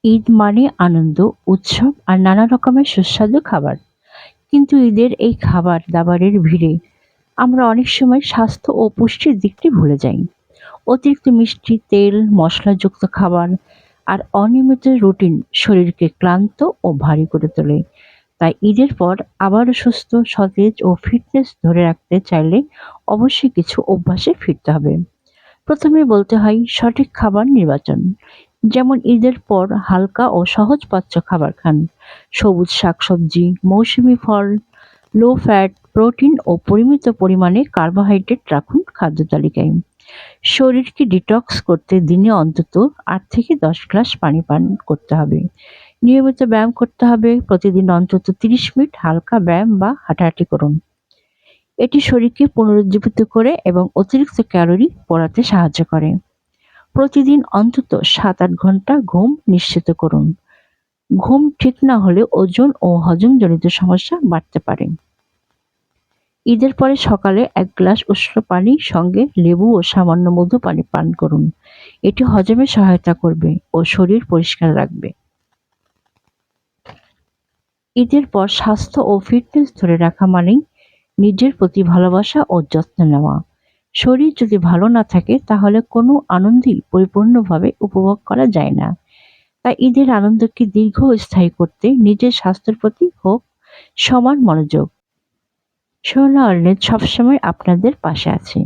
ঈদ মানে আনন্দ, উৎসব আর নানা রকমের সুস্বাদু খাবার। কিন্তু ঈদের এই খাবার-দাবারের ভিড়ে আমরা অনেক সময় স্বাস্থ্য ও পুষ্টির দিকটি ভুলে যাই। অতিরিক্ত মিষ্টি, তেল, মশলাযুক্ত খাবার আর অনিয়মিত রুটিন শরীরকে ক্লান্ত ও ভারী করে তোলে। তাই ঈদের পর আবারও সুস্থ, সতেজ ও ফিটনেস ধরে রাখতে চাইলে অবশ্যই কিছু অভ্যাসে ফিরতে হবে। প্রথমে বলতে হয় সঠিক খাবার নির্বাচন। যেমন ঈদের পর হালকা ও সহজপাচ্য খাবার খান। সবুজ শাকসবজি, মৌসুমী ফল, লো ফ্যাট, প্রোটিন ও পরিমিত পরিমাণে কার্বোহাইড্রেট রাখুন খাদ্য তালিকায়। শরীরকে ডিটক্স করতে দিনে অন্তত ৮ থেকে ১০ গ্লাস পানি পান করতে হবে। নিয়মিত ব্যায়াম করতে হবে। প্রতিদিন অন্তত ৩০ মিনিট হালকা ব্যায়াম বা হাঁটাহাঁটি করুন। এটি শরীরকে পুনরুজ্জীবিত করে এবং অতিরিক্ত ক্যালোরি পোড়াতে সাহায্য করে। প্রতিদিন অন্তত ৭-৮ ঘন্টা ঘুম নিশ্চিত করুন। ঘুম ঠিক না হলে ওজন ও হজমজনিত সমস্যা বাড়তে পারে। ঈদের পরে সকালে ১ গ্লাস উষ্ণ পানি সঙ্গে লেবু ও সামান্য মধু পানি পান করুন। এটি হজমে সহায়তা করবে ও শরীর পরিষ্কার রাখবে। ঈদের পর স্বাস্থ্য ও ফিটনেস ধরে রাখা মানেই নিজের প্রতি ভালোবাসা ও যত্ন নেওয়া। শরীর যদি ভালো না থাকে তাহলে কোনো আনন্দই পরিপূর্ণভাবে উপভোগ করা যায় না। তাই ঈদের আনন্দকে দীর্ঘস্থায়ী করতে নিজের স্বাস্থ্যের প্রতি হোক সমান মনোযোগ। সোনা অর্নিজ সবসময় আপনাদের পাশে আছে,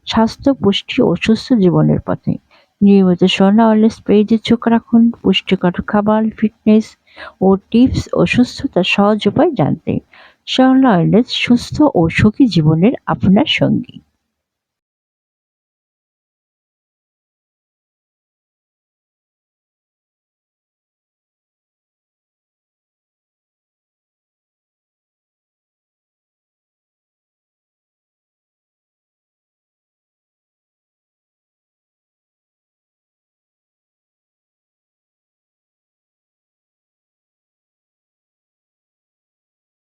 স্বাস্থ্য, পুষ্টি ও সুস্থ জীবনের পথে। নিয়মিত সোনা অর্নিজ পেজে চোখ রাখুন পুষ্টিকর খাবার, ফিটনেস ও টিপস ও সুস্থতার সহজ উপায় জানতে। সোনা অর্নিজ সুস্থ ও সুখী জীবনের আপনার সঙ্গী।